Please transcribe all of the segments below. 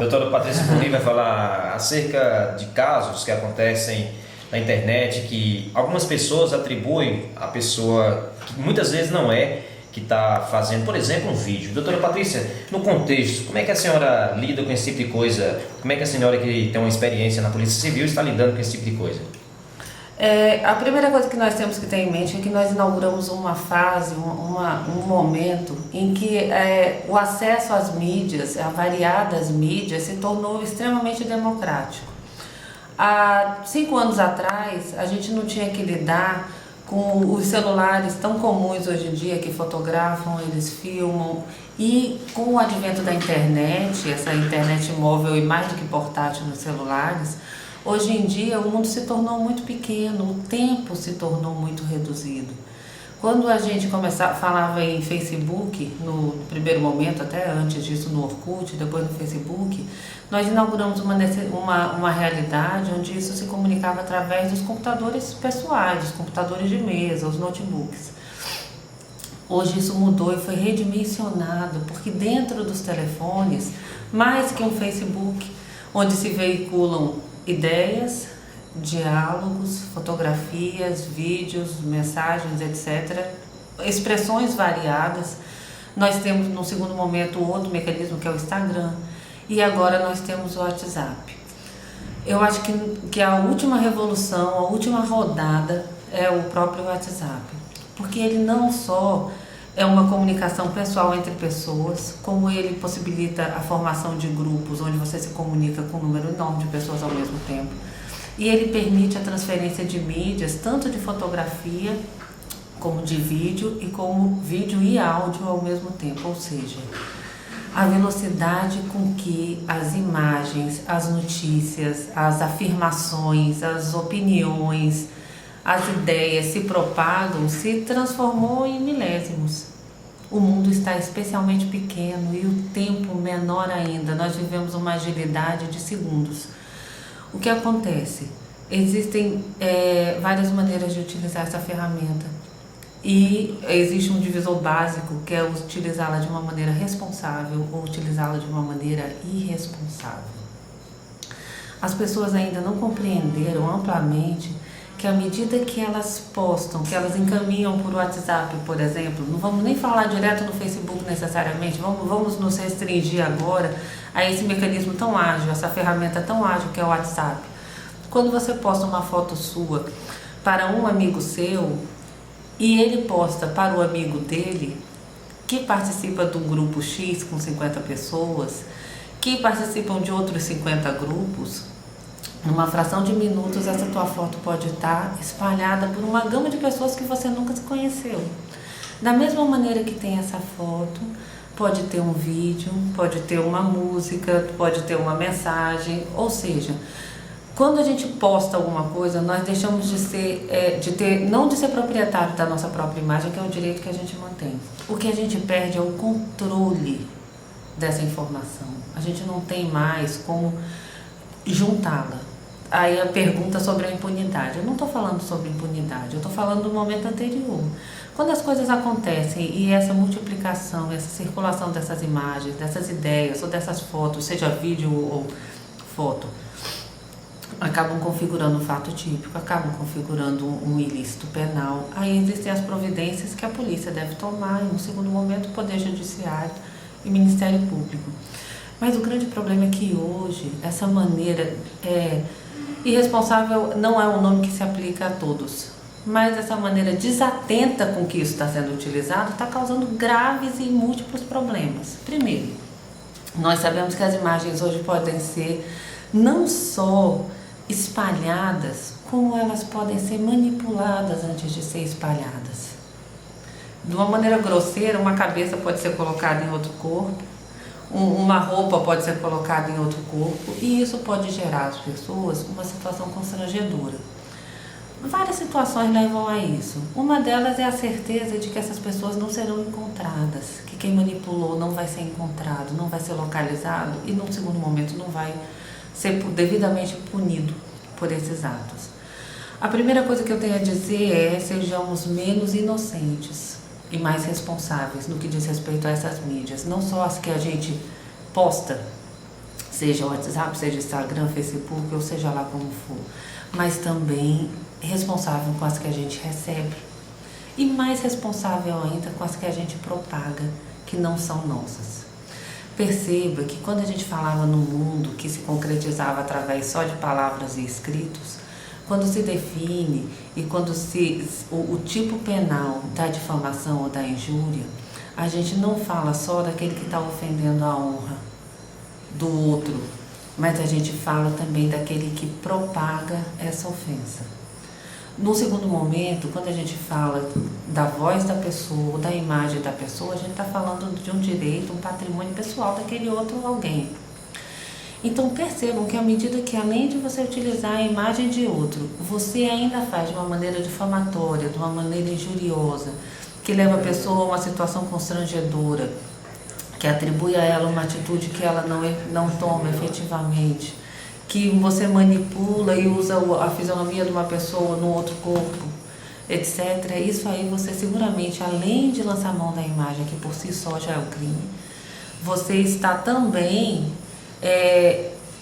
doutora Patrícia Poli vai falar acerca de casos que acontecem na internet, que algumas pessoas atribuem a pessoa que muitas vezes não é, que está fazendo, por exemplo, um vídeo. Doutora Patrícia, no contexto, como é que a senhora lida com esse tipo de coisa? Como é que a senhora, que tem uma experiência na Polícia Civil, está lidando com esse tipo de coisa? A primeira coisa que nós temos que ter em mente é que nós inauguramos uma fase, um momento em que o acesso às mídias, a variadas mídias, se tornou extremamente democrático. Há 5 anos atrás, a gente não tinha que lidar com os celulares tão comuns hoje em dia, que fotografam, eles filmam, e com o advento da internet, essa internet móvel e mais do que portátil nos celulares, hoje em dia o mundo se tornou muito pequeno, o tempo se tornou muito reduzido. Quando a gente falava em Facebook, no primeiro momento, até antes disso no Orkut, depois no Facebook, nós inauguramos uma realidade onde isso se comunicava através dos computadores pessoais, dos computadores de mesa, os notebooks. Hoje isso mudou e foi redimensionado, porque dentro dos telefones, mais que um Facebook, onde se veiculam ideias, diálogos, fotografias, vídeos, mensagens, etc., expressões variadas. Nós temos, no segundo momento, outro mecanismo que é o Instagram, e agora nós temos o WhatsApp. Eu acho que a última revolução, a última rodada é o próprio WhatsApp, porque ele não só é uma comunicação pessoal entre pessoas, como ele possibilita a formação de grupos onde você se comunica com um número enorme de pessoas ao mesmo tempo. E ele permite a transferência de mídias, tanto de fotografia, como de vídeo, e como vídeo e áudio ao mesmo tempo. Ou seja, a velocidade com que as imagens, as notícias, as afirmações, as opiniões, as ideias se propagam, se transformou em milésimos. O mundo está especialmente pequeno e o tempo menor ainda. Nós vivemos uma agilidade de segundos. O que acontece? Existem várias maneiras de utilizar essa ferramenta e existe um divisor básico, que é utilizá-la de uma maneira responsável ou utilizá-la de uma maneira irresponsável. As pessoas ainda não compreenderam amplamente que à medida que elas postam, que elas encaminham por WhatsApp, por exemplo, não vamos nem falar direto no Facebook necessariamente, vamos nos restringir agora a esse mecanismo tão ágil, essa ferramenta tão ágil que é o WhatsApp. Quando você posta uma foto sua para um amigo seu e ele posta para o amigo dele, que participa de um grupo X com 50 pessoas, que participam de outros 50 grupos, numa fração de minutos essa tua foto pode estar espalhada por uma gama de pessoas que você nunca se conheceu. Da mesma maneira que tem essa foto, pode ter um vídeo, pode ter uma música, pode ter uma mensagem, ou seja, quando a gente posta alguma coisa, nós deixamos não de ser proprietário da nossa própria imagem, que é o direito que a gente mantém. O que a gente perde é o controle dessa informação. A gente não tem mais como juntá-la. Aí a pergunta sobre a impunidade. Eu não estou falando sobre impunidade, eu estou falando do momento anterior. Quando as coisas acontecem e essa multiplicação, essa circulação dessas imagens, dessas ideias ou dessas fotos, seja vídeo ou foto, acabam configurando um fato típico, acabam configurando um ilícito penal. Aí existem as providências que a polícia deve tomar, e no segundo momento o Poder Judiciário e Ministério Público. Mas o grande problema é que hoje essa maneira irresponsável não é um nome que se aplica a todos, mas essa maneira desatenta com que isso está sendo utilizado está causando graves e múltiplos problemas. Primeiro, nós sabemos que as imagens hoje podem ser não só espalhadas, como elas podem ser manipuladas antes de ser espalhadas. De uma maneira grosseira, uma cabeça pode ser colocada em outro corpo, uma roupa pode ser colocada em outro corpo, e isso pode gerar às pessoas uma situação constrangedora. Várias situações levam a isso. Uma delas é a certeza de que essas pessoas não serão encontradas, que quem manipulou não vai ser encontrado, não vai ser localizado e, num segundo momento, não vai ser devidamente punido por esses atos. A primeira coisa que eu tenho a dizer é: sejamos menos inocentes e mais responsáveis no que diz respeito a essas mídias, não só as que a gente posta seja WhatsApp, seja Instagram, Facebook, ou seja lá como for, mas também responsável com as que a gente recebe e mais responsável ainda com as que a gente propaga, que não são nossas. Perceba que quando a gente falava no mundo que se concretizava através só de palavras e escritos, quando se define e quando o tipo penal da difamação ou da injúria, a gente não fala só daquele que está ofendendo a honra do outro, mas a gente fala também daquele que propaga essa ofensa. No segundo momento, quando a gente fala da voz da pessoa, da imagem da pessoa, a gente está falando de um direito, um patrimônio pessoal daquele outro alguém. Então percebam que à medida que, além de você utilizar a imagem de outro, você ainda faz de uma maneira difamatória, de uma maneira injuriosa, que leva a pessoa a uma situação constrangedora, que atribui a ela uma atitude que ela não toma efetivamente, que você manipula e usa a fisionomia de uma pessoa no outro corpo, etc. Isso aí você seguramente, além de lançar mão da imagem, que por si só já é um crime, você está também,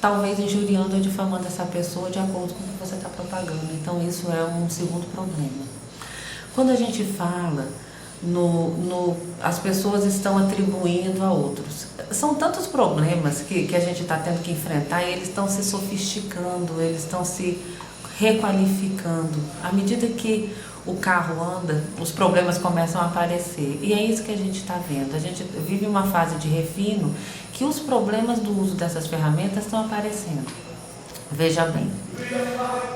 talvez injuriando ou difamando essa pessoa de acordo com o que você está propagando. Então isso é um segundo problema. Quando a gente fala as pessoas estão atribuindo a outros. São tantos problemas que a gente está tendo que enfrentar e eles estão se sofisticando, eles estão se requalificando. À medida que o carro anda, os problemas começam a aparecer. E é isso que a gente está vendo. A gente vive uma fase de refino que os problemas do uso dessas ferramentas estão aparecendo. Veja bem,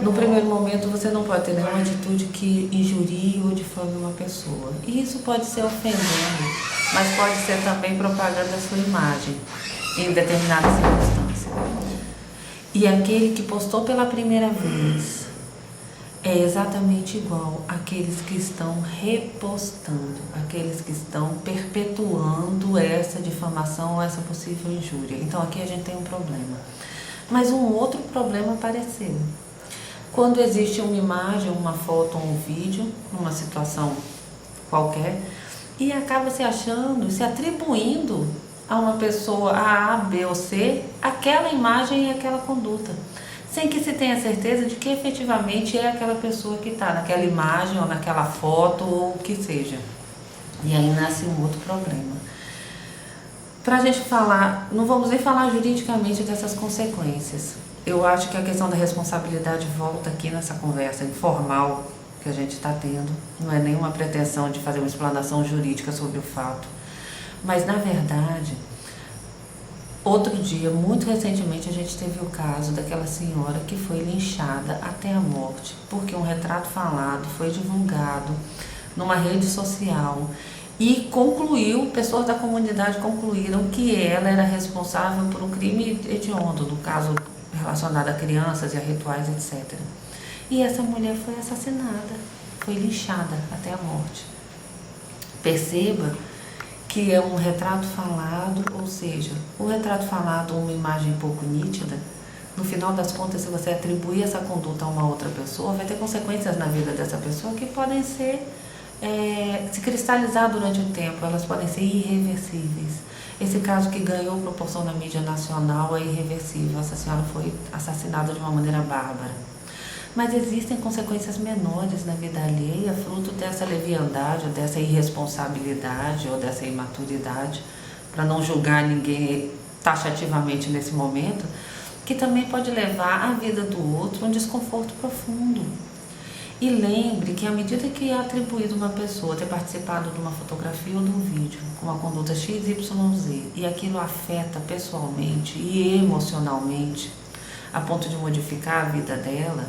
no primeiro momento você não pode ter nenhuma atitude que injurie ou difame uma pessoa. E isso pode ser ofendendo, mas pode ser também propagando a sua imagem em determinadas circunstâncias. E aquele que postou pela primeira vez é exatamente igual àqueles que estão repostando, aqueles que estão perpetuando essa difamação ou essa possível injúria. Então aqui a gente tem um problema. Mas um outro problema apareceu. Quando existe uma imagem, uma foto ou um vídeo, numa situação qualquer, e acaba se achando, se atribuindo a uma pessoa A, B ou C, aquela imagem e aquela conduta, sem que se tenha certeza de que efetivamente é aquela pessoa que está naquela imagem ou naquela foto ou o que seja. E aí nasce um outro problema. Para a gente falar, não vamos nem falar juridicamente dessas consequências. Eu acho que a questão da responsabilidade volta aqui nessa conversa informal que a gente está tendo. Não é nenhuma pretensão de fazer uma explanação jurídica sobre o fato. Mas, na verdade, outro dia, muito recentemente, a gente teve o caso daquela senhora que foi linchada até a morte, porque um retrato falado foi divulgado numa rede social. E pessoas da comunidade concluíram que ela era responsável por um crime hediondo, no caso relacionado a crianças e a rituais, etc. E essa mulher foi assassinada, foi linchada até a morte. Perceba que é um retrato falado, ou seja, o retrato falado ou uma imagem pouco nítida, no final das contas, se você atribuir essa conduta a uma outra pessoa, vai ter consequências na vida dessa pessoa que podem se cristalizar durante o tempo, elas podem ser irreversíveis. Esse caso que ganhou proporção na mídia nacional é irreversível. Essa senhora foi assassinada de uma maneira bárbara. Mas existem consequências menores na vida alheia, fruto dessa leviandade, ou dessa irresponsabilidade, ou dessa imaturidade, para não julgar ninguém taxativamente nesse momento, que também pode levar a vida do outro a um desconforto profundo. E lembre que à medida que é atribuído uma pessoa ter participado de uma fotografia ou de um vídeo com uma conduta XYZ e aquilo afeta pessoalmente e emocionalmente a ponto de modificar a vida dela,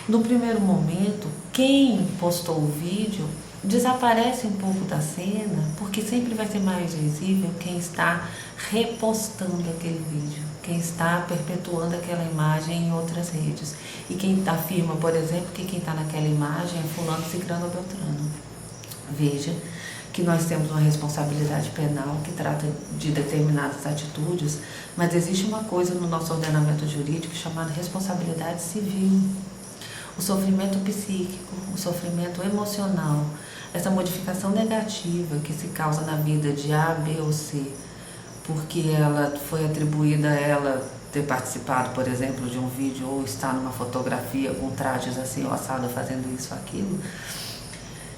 no primeiro momento, quem postou o vídeo desaparece um pouco da cena, porque sempre vai ser mais visível quem está repostando aquele vídeo, quem está perpetuando aquela imagem em outras redes. E quem afirma, por exemplo, que quem está naquela imagem é fulano, cicrano ou beltrano. Veja que nós temos uma responsabilidade penal que trata de determinadas atitudes, mas existe uma coisa no nosso ordenamento jurídico chamada responsabilidade civil. O sofrimento psíquico, o sofrimento emocional, essa modificação negativa que se causa na vida de A, B ou C porque ela foi atribuída a ela ter participado, por exemplo, de um vídeo ou estar numa fotografia com trajes assim, ou assado, fazendo isso ou aquilo,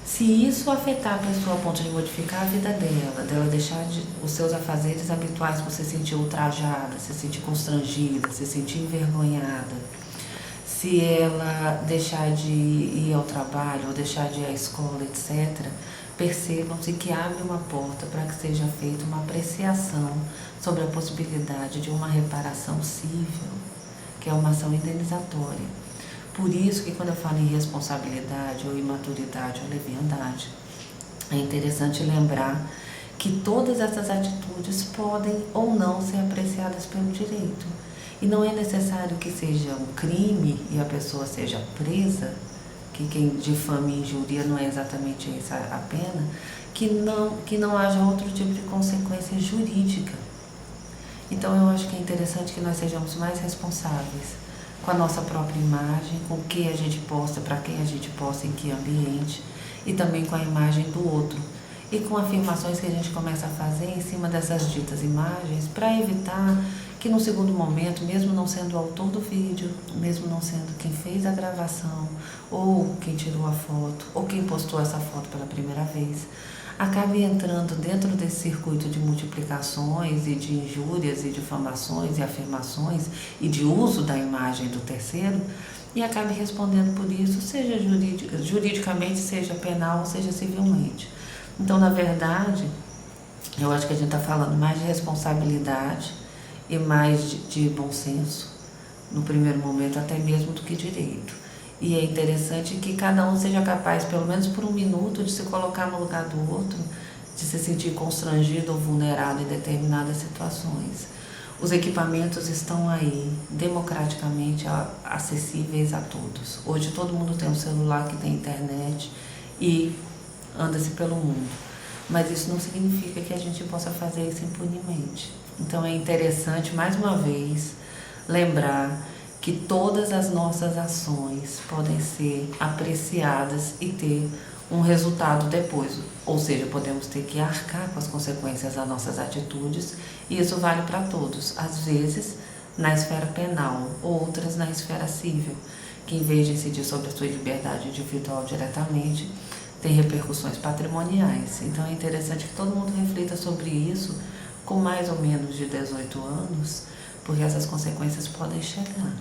se isso afetar a pessoa a ponto de modificar a vida dela deixar os seus afazeres habituais, você se sentir ultrajada, se sentir constrangida, se sentir envergonhada, se ela deixar de ir ao trabalho ou deixar de ir à escola, etc., percebam-se que abre uma porta para que seja feita uma apreciação sobre a possibilidade de uma reparação cível, que é uma ação indenizatória. Por isso que quando eu falo em responsabilidade, ou imaturidade, ou leviandade, é interessante lembrar que todas essas atitudes podem ou não ser apreciadas pelo direito. E não é necessário que seja um crime e a pessoa seja presa, que quem difama e injuria não é exatamente essa a pena, que não haja outro tipo de consequência jurídica. Então eu acho que é interessante que nós sejamos mais responsáveis com a nossa própria imagem, com o que a gente posta, para quem a gente posta, em que ambiente, e também com a imagem do outro. E com afirmações que a gente começa a fazer em cima dessas ditas imagens, para evitar que no segundo momento, mesmo não sendo o autor do vídeo, mesmo não sendo quem fez a gravação, ou quem tirou a foto, ou quem postou essa foto pela primeira vez, acabe entrando dentro desse circuito de multiplicações e de injúrias e difamações e afirmações e de uso da imagem do terceiro e acabe respondendo por isso, seja juridicamente, seja penal, seja civilmente. Então, na verdade, eu acho que a gente está falando mais de responsabilidade e mais de bom senso, no primeiro momento, até mesmo do que direito. E é interessante que cada um seja capaz, pelo menos por um minuto, de se colocar no lugar do outro, de se sentir constrangido ou vulnerado em determinadas situações. Os equipamentos estão aí, democraticamente acessíveis a todos. Hoje todo mundo tem um celular que tem internet e anda-se pelo mundo. Mas isso não significa que a gente possa fazer isso impunemente. Então é interessante, mais uma vez, lembrar que todas as nossas ações podem ser apreciadas e ter um resultado depois. Ou seja, podemos ter que arcar com as consequências das nossas atitudes, e isso vale para todos. Às vezes, na esfera penal, outras na esfera civil, que em vez de incidir sobre a sua liberdade individual diretamente, tem repercussões patrimoniais. Então é interessante que todo mundo reflita sobre isso com mais ou menos de 18 anos, porque essas consequências podem chegar.